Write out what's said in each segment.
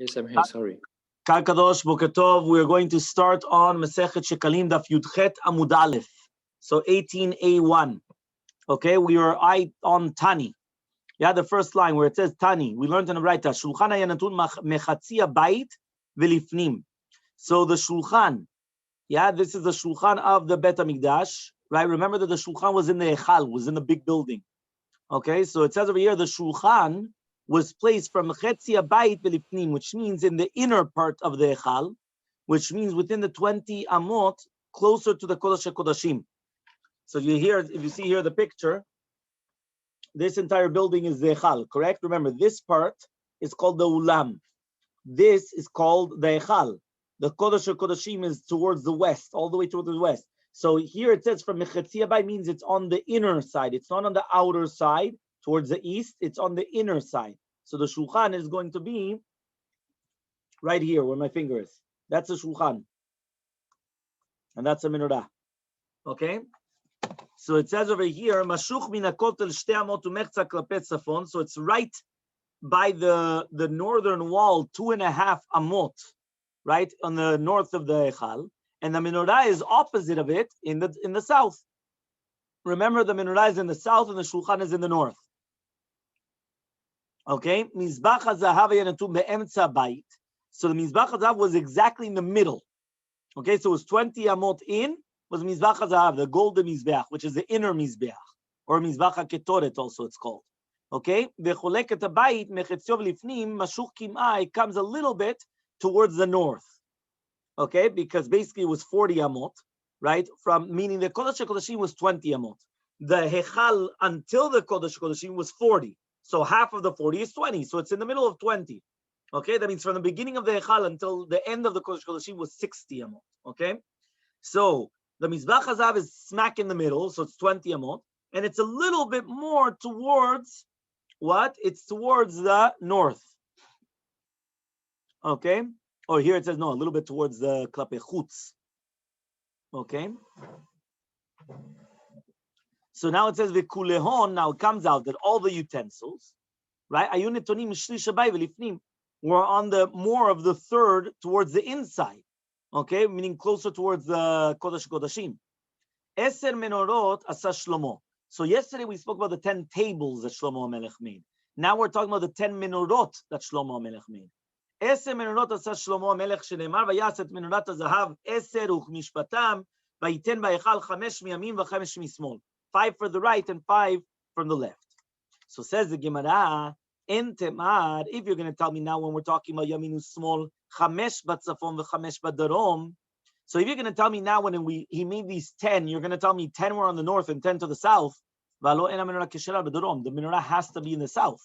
Yes, I'm here. Sorry. Kal Kadosh, Boker Tov. We're going to start on Masechet Shekalim Daf Yudchet Amud Aleph. So 18a1. Okay, we are on Tani. Yeah, the first line where it says Tani. We learned in the Braita, Shulchan Hayanatun Mechatzi Bait V'Lifnim. So the Shulchan, yeah, this is the Shulchan of the Bet HaMikdash, right? Remember that the Shulchan was in the Echal, was in the big building. Okay, so it says over here the Shulchan was placed from Mechatzi Bait V'Lifnim, which means in the inner part of the Echal, which means within the 20 amot, closer to the Kodesh HaKodashim. So if you see here the picture, this entire building is the Echal, correct? Remember, this part is called the Ulam. This is called the Echal. The Kodesh HaKodashim is towards the west, all the way towards the west. So here it says from Mechatzi Bait means it's on the inner side. It's not on the outer side towards the east. It's on the inner side. So the Shulchan is going to be right here where my finger is. That's the Shulchan. And that's a menorah. Okay? So it says over here, Mashuch min hakotel shtei amot umechza klapei tzafon. So it's right by the northern wall, 2.5 amot, right on the north of the Echal, and the menorah is opposite of it in the south. Remember, the menorah is in the south and the shulchan is in the north. Okay, mizbach hazahav hayanatu be'emtza bait. So the mizbach hazahav was exactly in the middle. Okay, so it was 20 amot in. Was mizbach hazahav, the golden mizbeach, which is the inner mizbeach, or mizbach haketoret also it's called. Okay, v'choleket habayit mechetzio v'lifnim mashuch kim'ah, it comes a little bit towards the north. Okay, because basically it was 40 amot, right? Meaning the Kodesh HaKodashim was 20 amot. The Hechal until the Kodesh HaKodashim was 40. So half of the 40 is 20. So it's in the middle of 20. Okay, that means from the beginning of the Hechal until the end of the Kodesh HaKodashim was 60 amot. Okay, so the Mizbach Hazav is smack in the middle, so it's 20 amot, and it's a little bit more towards what? It's towards the north. Okay, or here it says no, a little bit towards the Klape Chutz. Okay, so now it says V'kulehon. Now it comes out that all the utensils, right, ayun netonim shlish habay v'lifnim, were on the more of the third towards the inside. Okay, meaning closer towards the Kodesh Kodashim. Eser menorot asa Shlomo. So yesterday we spoke about the 10 tables that Shlomo HaMelech made. Now we're talking about the 10 menorot that Shlomo HaMelech made. Eser menorot asa Shlomo HaMelech shenemar vayas menorat hazahav eser uchmishpatam vayiten ba'echal 5 miyamin v'5 mismol. 5 for the right and 5 from the left. So says the Gemara, En temad, if you're going to tell me now when we're talking about Yaminu small, 5 batzafon v'5 badarom. So if you're going to tell me now when he made these 10, you're going to tell me 10 were on the north and 10 to the south. The menorah has to be in the south.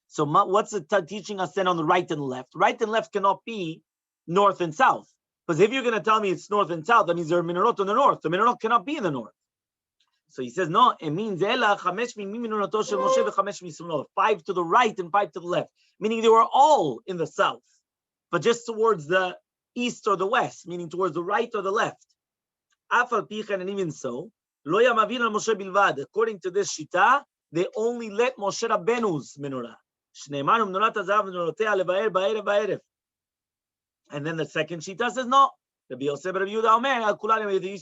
So what's it teaching us then on the right and left? Right and left cannot be north and south. Because if you're going to tell me it's north and south, that means there are menorot in the north. The menorot cannot be in the north. So he says, no, it means 5 to the right and 5 to the left. Meaning they were all in the south, but just towards the east or the west, meaning towards the right or the left. And even so, according to this shita, they only let Moshe Rabbeinu's menorah. And then the second shita says, no. They used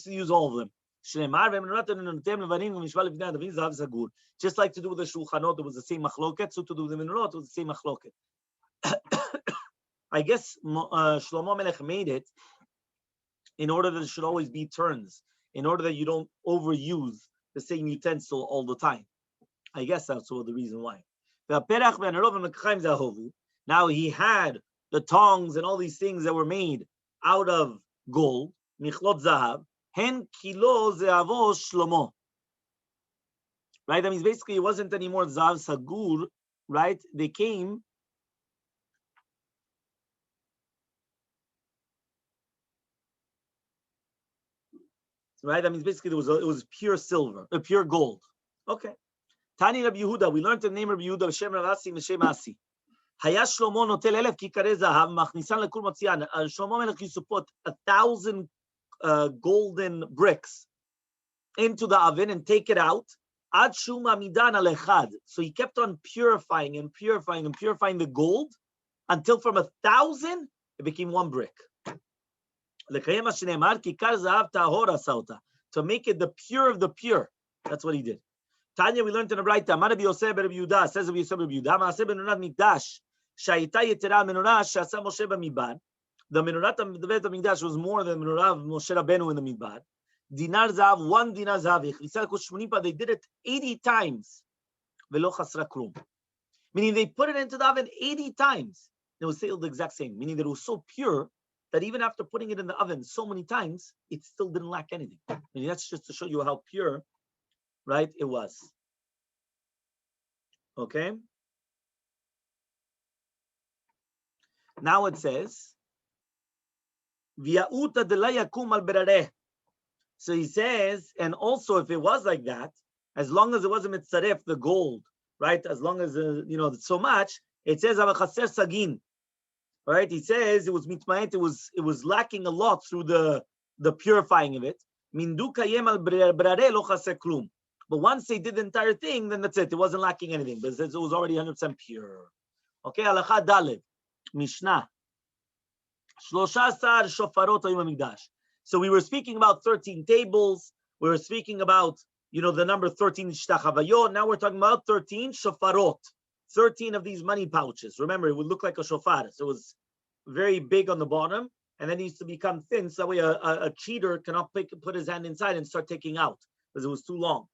to use all of them. Just like to do with the shulchanot, it was the same machloket. So to do with the menorot, it was the same machloket. I guess Shlomo Melech made it in order that it should always be turns, in order that you don't overuse the same utensil all the time. I guess that's the reason why. Now he had the tongs and all these things that were made out of gold, michlot zahav. Hen kilo zeavo Shlomo. Right? That means basically it wasn't anymore zav sagur, right? They came right? That means basically it was pure silver, pure gold. Okay. Tani Rabbi Yehuda, we learned the name Rabbi Yehuda, Shem Ravasi, Meshem Asi. Haya Shlomo notel 1,000 kikare zahav, machnisan lekul motzian. Shlomo Melech used to put 1,000 golden bricks into the oven and take it out Ad shuma midan al echad. So he kept on purifying and purifying and purifying the gold until from 1,000 it became one brick. To make it the pure of the pure. That's what he did. Tanya, we learned in the Braita. Rabbi Yosef ben Yehuda says Rabbi Yosef ben Yehuda, Maaseh benunat mikdash, sha'ita yetera menorah she'asa Moshe b'midbar. The menorah of the Beit HaMikdash was more than the menorah of Moshe Rabbeinu in the midbar. Dinar zahav, 1 dinar zahav. They did it 80 times. Velo chasra krum. Meaning they put it into the oven 80 times. It was still the exact same. Meaning that it was so pure that even after putting it in the oven so many times, it still didn't lack anything. Meaning that's just to show you how pure, right, it was. Okay? Now it says, V'ya'uta de la yakum al berareh. So he says, and also if it was like that, as long as it wasn't mitzaref, the gold, right? As long as, so much, it says, avachaser sagin. Right? He says it was mitmayet, it was lacking a lot through the purifying of it. Mindu kayem al berareh lo chaser klum. But once they did the entire thing, then that's it. It wasn't lacking anything. But it says it was already 100% pure. Okay, halacha daled. Mishnah. Shloshasar shofarot hayom hamikdash. So we were speaking about 13 tables. We were speaking about, the number 13 shtachavayot. Now we're talking about 13 shofarot. 13 of these money pouches. Remember, it would look like a shofar. So it was very big on the bottom, and then it used to become thin. So that way a cheater cannot put his hand inside and start taking out because it was too long.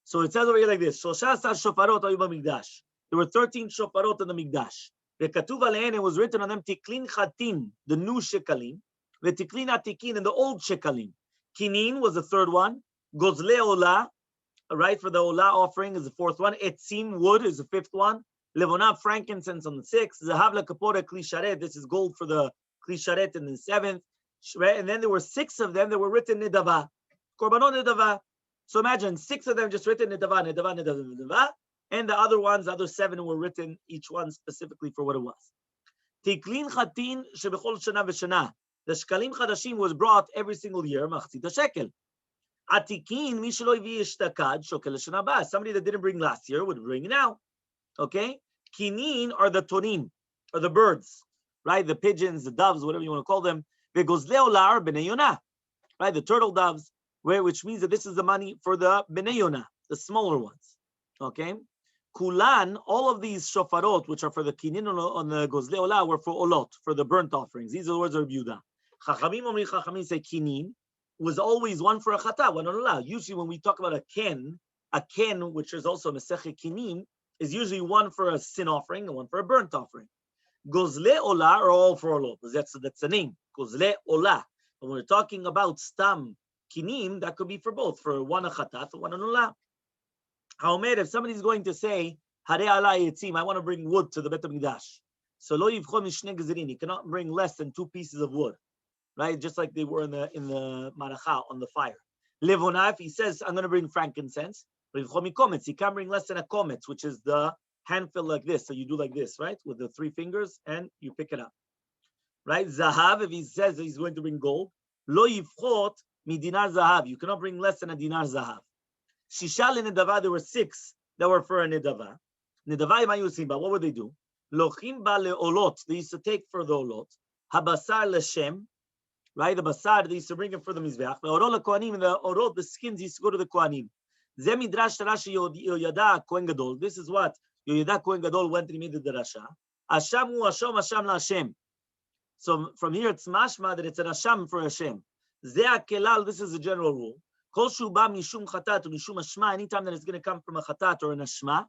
So it says over here like this: Shoshasar shofarot hayom hamikdash. There were 13 shofarot in the mikdash. V'katuv alein, it was written on them tiklin chatim, the new shekalim, v'tiklin atikin, and the old shekalim. Kinin was the third one. Gozle olah, right, for the olah offering is the fourth one. Etzim, wood, is the fifth one. Levonah, frankincense, on the sixth. Zahav lekapora kli sharet, this is gold for the kli sharet in the seventh. And then there were 6 of them that were written nidava, korbanot nidava. So imagine 6 of them just written nidava, nidava, nidava, nidava. And the other ones, the other 7 were written, each one specifically for what it was. Tiklin chatin shebechol shana v'shana. The shekalim chadashim was brought every single year, machzit shekel. Atikin, mi shelo hivi ishtakad, shokel shana ba. Somebody that didn't bring last year would bring now. Okay? Kinin are the tonim, or the birds, right? The pigeons, the doves, whatever you want to call them. Vegozle olar b'nei yonah, right? The turtle doves, which means that this is the money for the b'nei yonah, the smaller ones. Okay? Kulan, all of these shofarot, which are for the kinin on the gozle olah, were for olot, for the burnt offerings. These are the words of Yehuda. Chachamim say kinin was always one for a chata, one on olah. Usually when we talk about a ken, which is also Masechet Kinim, is usually one for a sin offering and one for a burnt offering. Gozle olah are all for olot. That's the name. Gozle olah. When we're talking about stam kinim, that could be for both, for one a chatat and one on olah. Haomer, if somebody's going to say, Hare ala yetzim, I want to bring wood to the Beit HaMikdash. So lo yivchon mishne gezerin, he cannot bring less than 2 pieces of wood, right? Just like they were in the maracha, on the fire. Levona, if he says, I'm going to bring frankincense, he can't bring less than a kometz, which is the handful like this. So you do like this, right? With the 3 fingers, and you pick it up. Right? Zahav, if he says that he's going to bring gold, lo yivchot mi dinar zahav, you cannot bring less than a dinar zahav. Shishal in Nidava, there were 6 that were for a Nidava. Nidava imayusim, but what would they do? Lochim ba leolot, they used to take for the olot. Habasar leshem, right? The basar, they used to bring it for the mizbeach. The orot lekohanim, the orot, the skins used to go to the kohanim. Ze midrash Rashi Yoyada Kohen Gadol. This is what Yoyada Kohen Gadol went and he made the drasha. Asham hu Asham, Asham la Hashem. So from here it's mashma that it's an Asham for Hashem. Ze akelal, this is a general rule. Kol shuba mishum chatat mishum ashma. Anytime that it's going to come from a chatat or an ashma,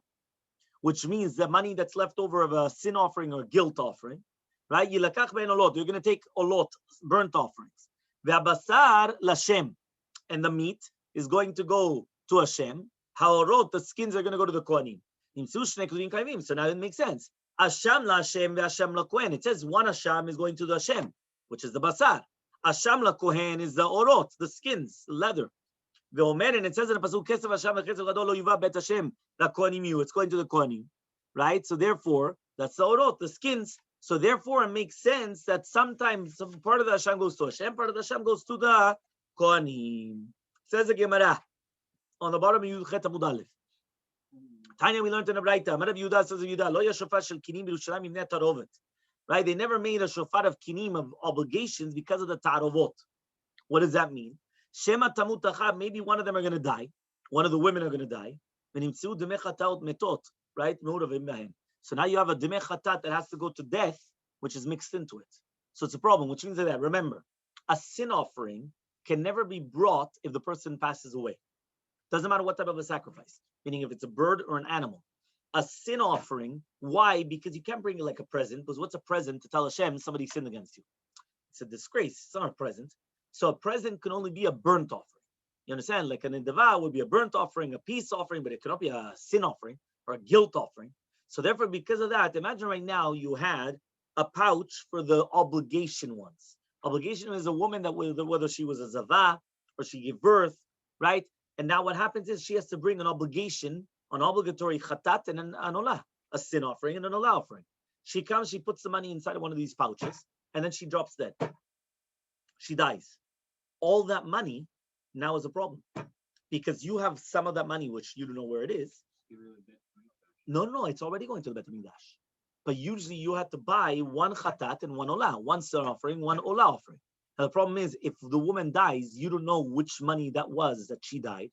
which means the money that's left over of a sin offering or a guilt offering, right? Yilakach ben olot. You're going to take olot, burnt offerings. Ve'abasar lashem, and the meat is going to go to Hashem. Haorot, the skins are going to go to the Kohanim. So now it makes sense. Asham la Hashem ve'Hashem la Kohen. It says one Asham is going to the Hashem, which is the basar. Asham la Kohen is the orot, the skins, the leather. Ve'omer, and it says in the pasuk, Kesef Hashem ve'Kesef Gadol lo yuva bet Hashem la Kohanim yu. It's going to the Kohanim, right? So therefore, that's the orot, the skins. So therefore, it makes sense that sometimes some part of the Hashem goes to Hashem, part of the Hashem goes to the Kohanim. Says the Gemara. on the bottom of Yudchet Amud Aleph. Tanya, we learned in the Braita. Amar Rabbi Yehuda says Yehuda, Lo yashofar shel kinim b'Yerushalayim imnei tarovet. Right? They never made a shofar of kinim, of obligations, because of the tarovot. What does that mean? Shema tamut achab, maybe one of them are going to die. One of the women are going to die. V'nimtzu demei chataot metot. Right? So now you have a demei chatat that has to go to death, which is mixed into it. So it's a problem, which means that, remember, a sin offering can never be brought if the person passes away. Doesn't matter what type of a sacrifice, meaning if it's a bird or an animal. A sin offering, why? Because you can't bring it like a present, because what's a present to tell Hashem somebody sinned against you? It's a disgrace, it's not a present. So a present can only be a burnt offering. You understand? Like an indava would be a burnt offering, a peace offering, but it cannot be a sin offering or a guilt offering. So therefore, because of that, imagine right now you had a pouch for the obligation ones. Obligation is a woman that whether she was a zava or she gave birth, right? And now what happens is she has to bring an obligation, an obligatory chatat and an olah, a sin offering and an olah offering. She comes, she puts the money inside of one of these pouches, and then she drops dead. She dies. All that money now is a problem, because you have some of that money which you don't know where it is. No, it's already going to the Bet HaMikdash. But usually you have to buy one chatat and one olah, one sin offering, one olah offering. Now the problem is, if the woman dies, you don't know which money that was that she died,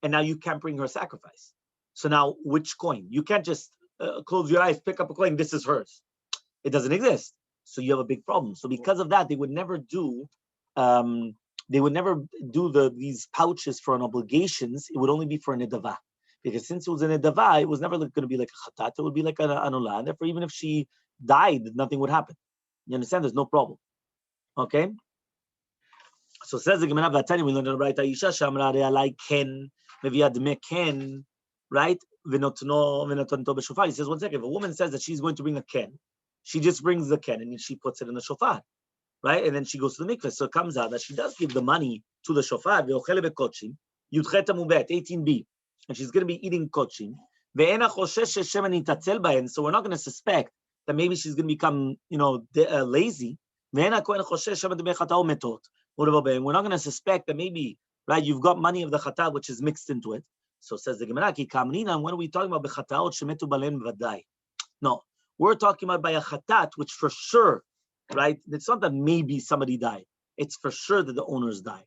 and now you can't bring her sacrifice. So now, which coin? You can't just close your eyes, pick up a coin, this is hers. It doesn't exist. So you have a big problem. So because of that, they would never do these pouches for an obligations. It would only be for an idava. Because since it was an idava, it was never going to be like a chatat. It would be like an olah. And therefore, even if she died, nothing would happen. You understand? There's no problem. Okay? So says the Gemara Vatani, we learned in the right Aisha Shamra Realai Ken, Meviad Me Ken, right? Vinotno b'shofar. He says, one second, if a woman says that she's going to bring a ken, she just brings the ken and she puts it in the shofar, right? And then she goes to the mikveh. So it comes out that she does give the money to the shofar, Ve'ochele bekochim, Yudchet Amubet, 18b, and she's going to be eating kochim. Ve'ena choshesh shemen yitatzel bahen. So we're not going to suspect that maybe she's going to become, lazy. Ve'ena kohen choshesh shemen demei chatao metot. We're not going to suspect that maybe, right, you've got money of the chatat which is mixed into it. So says the Gemara, Ki kamnina, when are we talking about bechataot shemetu balen v'vadai? No, we're talking about by a chatat, which for sure, right, it's not that maybe somebody died. It's for sure that the owners died.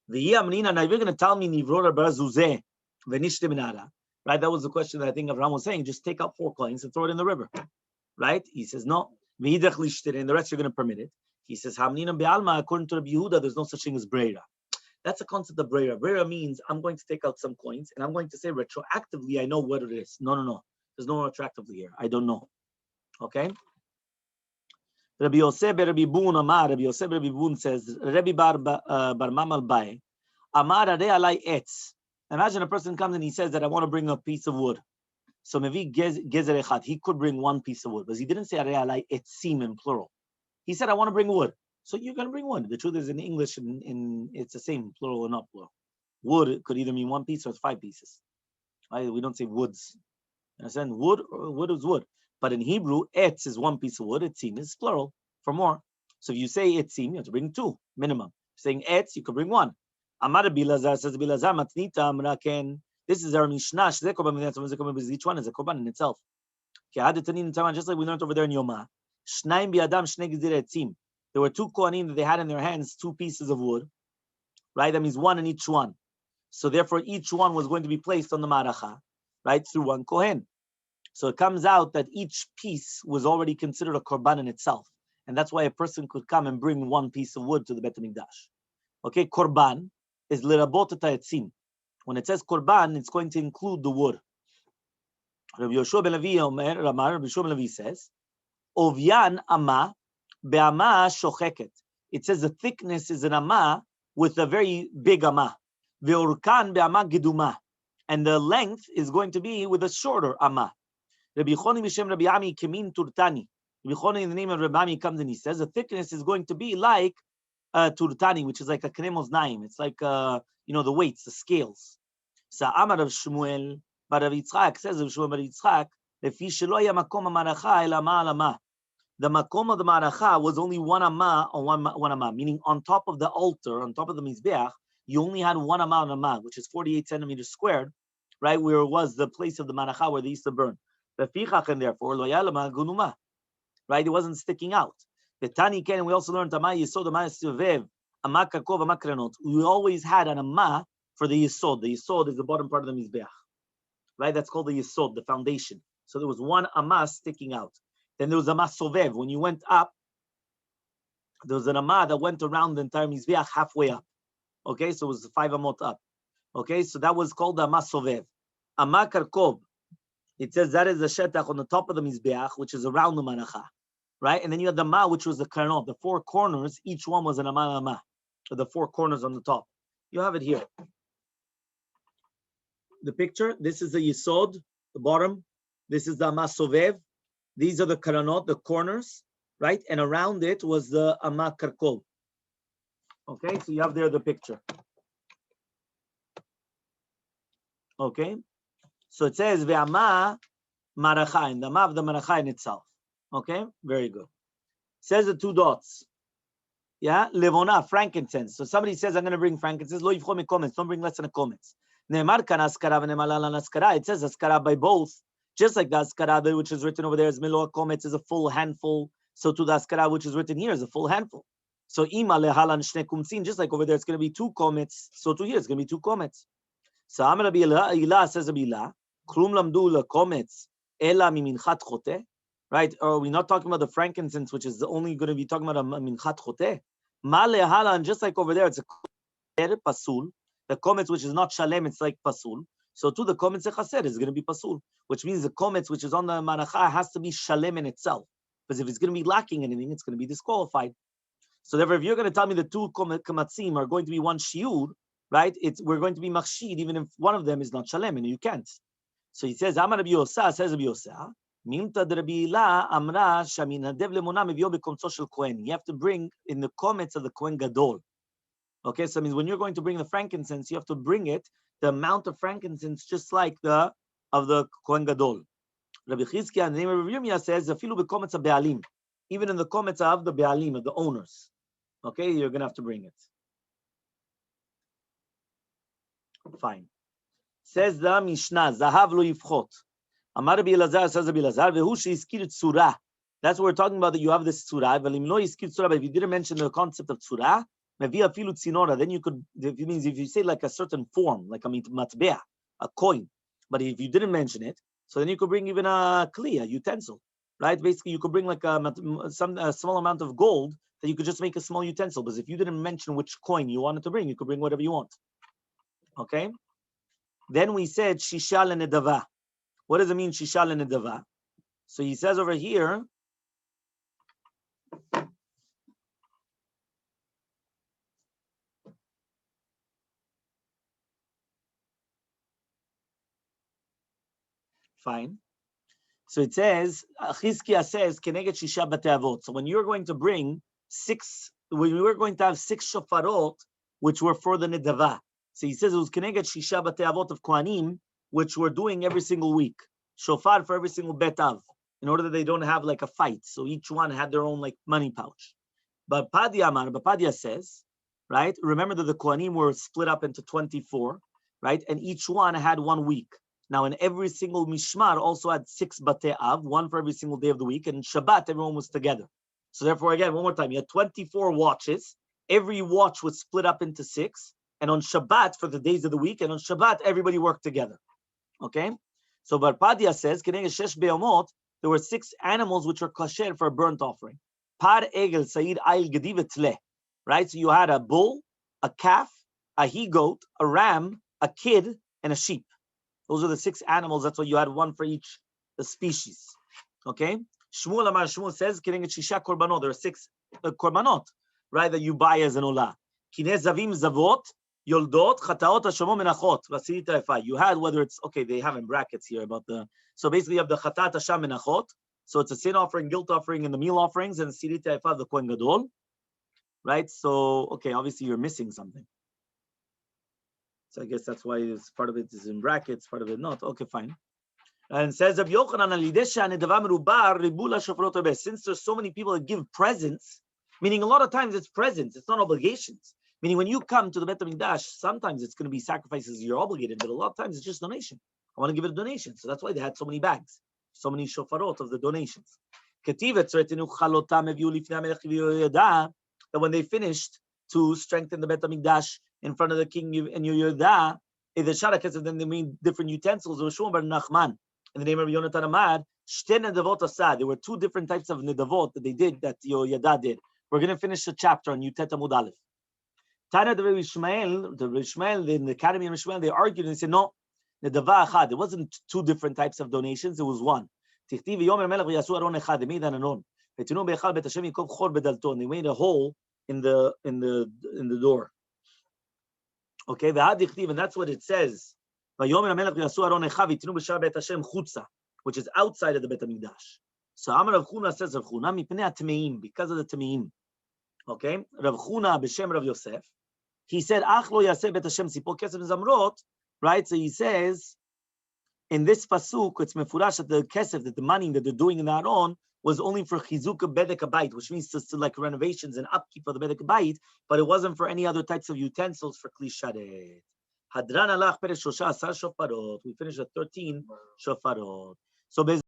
The yamnina, now you're going to tell me nivrora barazuzeh v'nishte minara, right? That was the question that I think Avraham was saying. Just take out 4 coins and throw it in the river, right? He says no. V'idach lishtere, and the rest you're going to permit it. He says, Hamnina be'alma, according to Rabbi Yehuda, there's no such thing as breira. That's a concept of breira. Breira means I'm going to take out some coins and I'm going to say retroactively, I know what it is. No. There's no retroactively here. I don't know. Okay? Rabbi Yosef Rabbi Bun Amar, Rabbi Yosef Rabbi Bun says, Rabbi Bar Mamal Bae, Amar Are Alai Etz. Imagine a person comes and he says that I want to bring a piece of wood. So Mevi Gezer Echad, he could bring one piece of wood, but he didn't say Are Alai Etzim in plural. He said, I want to bring wood. So you're going to bring wood. The truth is in English, it's the same, plural or not plural. Wood could either mean 1 piece or 5 pieces. Right? We don't say woods. You understand? Wood is wood. But in Hebrew, etz is 1 piece of wood. Etzim is plural for more. So if you say etzim, you have to bring 2 minimum. Saying etz, you could bring 1. Amar Bilazar says, Bilazar matnita amraken. This is our Mishnah. Each one is a korban in itself. Just like we learned over there in Yoma. There were 2 kohanim that they had in their hands 2 pieces of wood, right? That means 1 in each one. So therefore, each one was going to be placed on the maracha, right, through 1 kohen. So it comes out that each piece was already considered a korban in itself, and that's why a person could come and bring 1 piece of wood to the Bet HaMikdash. Okay, korban is lerabot ha'etzim. When it says korban, it's going to include the wood. Rabbi Yoshua ben Levi says, Ovyan ama be'ama shocheket. It says the thickness is an ama with a very big ama. Ve'orkan be'ama geduma. And the length is going to be with a shorter ama. Rabbi Choni b'shem Rabbi Ami kemin turtani. Rabbi Choni in the name of Rabbi Ami comes and he says the thickness is going to be like turtani, which is like a knemos naim. It's like the weights, the scales. So Amar of Shmuel bar Rav Yitzchak says of Shmuel bar Yitzchak, lefi shelo haya makom ha'maracha ela ama al ama. The makom of the maracha was only 1 amma on one amma, meaning on top of the altar, on top of the mizbeach, you only had one amount of ma, which is 48 centimeters squared, right? Where it was the place of the manacha where they used to burn. The fichach, and therefore, lo yalama gunuma, right? It wasn't sticking out. The tani ken, we also learned tamay yisod amay suvev amak kakov amak krenot. We always had an ama for the yisod. The yisod is the bottom part of the mizbeach, right? That's called the yisod, the foundation. So there was one ama sticking out. Then there was ama sovev. When you went up, there was an ama that went around the entire mizbeach halfway up. Okay, so it was 5 amot up. Okay, so that was called the ama sovev. Ama karkov. It says that is the shetach on the top of the mizbeach, which is around the manacha, right? And then you had the ma, which was the karnot, the 4 corners. Each one was an ama, or the 4 corners on the top. You have it here. The picture. This is the yisod, the bottom. This is the ama sovev. These are the karanot, the corners, right? And around it was the ama karkov. Okay, so you have there the picture. Okay, so it says ve'ama marachain, the ama of the marachain itself. Okay, very good. It says the 2 dots. Yeah, levona, frankincense. So somebody says, I'm going to bring frankincense. Lo yivchom mekomets. Don't bring less than a komets. Ne'emar kan askara v'ne'malala askara. It says askara by both. Just like the askara which is written over there as milo komets is a full handful. So to the askara which is written here is a full handful. So ima lehalan shne kumtzin. Just like over there, it's going to be 2 komets. So to here, it's going to be 2 komets. So Amar Rabbi Ilah says Rabbi Ilah, Klum lamdu lekomets ela miminchat chote. Right? Or are we not talking about the frankincense, which is only going to be talking about a minchat chote? Ma lehalan, just like over there, it's a pasul. The komets which is not shalem, it's like pasul. So to the komets chaser is going to be pasul, which means the komets which is on the manacha has to be shalem in itself. Because if it's going to be lacking anything, it's going to be disqualified. So therefore, if you're going to tell me the 2 kamatzim are going to be 1 shiur, right? We're going to be machshid even if one of them is not shalem, and you can't. So he says, Amar Rabbi Yosa, says Rabbi Yosa, Minta de Rabbi Ilah amra shamin hadev lemona mevio bekomtzo shel kohen. You have to bring in the komets of the kohen gadol. Okay, so it means when you're going to bring the frankincense, you have to bring it the amount of frankincense just like the of the kohen gadol. Rabbi Chizkiah, the name of Rabbi Yirmiyah says, afilu bekomets be'alim, even in the komets of the be'alim, of the owners. Okay, you're going to have to bring it. Fine. Says the Mishnah, Zahav lo yifchot. Amar Rabbi Elazar, says Rabbi Elazar, vehu sheizkir tzura. That's what we're talking about, that you have this tzura. Velim lo yizkir tzura, but if you didn't mention the concept of tzura, mevi afilu tzinora, then you could, it means if you say like a certain form, like a matbea, a coin, but if you didn't mention it, so then you could bring even a kli, a utensil, right? Basically, you could bring like a small amount of gold that you could just make a small utensil, because if you didn't mention which coin you wanted to bring, you could bring whatever you want. Okay? Then we said shisha lenedava. What does it mean shisha lenedava? So he says over here, fine. So it says, Chizkiah says, Keneget Shisha Bate. So when you're going to bring 6, when we were going to have 6 shofarot, which were for the Nedava. So he says it was Keneget Shisha Bate Avot of Kohanim, which we're doing every single week. Shofar for every single Bet Av, in order that they don't have like a fight. So each one had their own like money pouch. But Padia says, right? Remember that the Kohanim were split up into 24, right? And each one had 1 week. Now, in every single mishmar also had 6 batei av, 1 for every single day of the week, and Shabbat everyone was together. So therefore, again, one more time, you had 24 watches. Every watch was split up into 6, and on Shabbat for the days of the week, and on Shabbat everybody worked together. Okay, so Barpadia says, there were 6 animals which were kasher for a burnt offering. Par egel said ayil gedivetle, right? So you had a bull, a calf, a he-goat, a ram, a kid, and a sheep. Those are the 6 animals. That's why you had 1 for each the species. Okay? Shmuel Amar Shmuel says, Shisha korbanot. There are 6 korbanot, right, that you buy as an olah. Kineh zavim zavot, yoldot, chataot, hashamo menachot, vasirita efa. You had, whether it's, okay, they have in brackets here about the, so basically you have the chatat, hasham, menachot. So it's a sin offering, guilt offering, and the meal offerings, and sirita efa, the kohen gadol. Right? So, okay, obviously you're missing something. So I guess that's why it's, part of it is in brackets, part of it not. Okay, fine. And says of Yochanan, since there's so many people that give presents, meaning a lot of times it's presents, it's not obligations. Meaning, when you come to the Bet HaMikdash, sometimes it's going to be sacrifices you're obligated, but a lot of times it's just donation. I want to give it a donation. So that's why they had so many bags, so many shofarot of the donations. That when they finished to strengthen the Bet HaMikdash in front of the king and Yehuda, then they made different utensils. In the name of Yonatan Amad, there were two different types of nedavot that they did, that Yehuda did. We're going to finish a chapter on Yutet Amud Aleph. Tana the Ishmael, in the Academy of Ishmael, they argued and said, no, nedava achad. It wasn't two different types of donations, it was one. They made an anon. And they made a hole in the door. Okay, and that's what it says. Which is outside of the Bet HaMikdash. So Amar Rav Chuna says, Rav Chuna mipnei atmeim, because of the temeim. Okay, Rav Chuna b'shem Rav Yosef, he said, Ach lo yaseh Bet Hashem sipor kesef zamrot. Right, so he says in this pasuk, it's mefurash that the kesef, that the money that they're doing in the Aron was only for chizuk bedek habayit, which means to like renovations and upkeep of the bedek habayit, but it wasn't for any other types of utensils for kli sharet. Hadran alach peresh shosha asar shofarot. We finished at 13 shofarot. So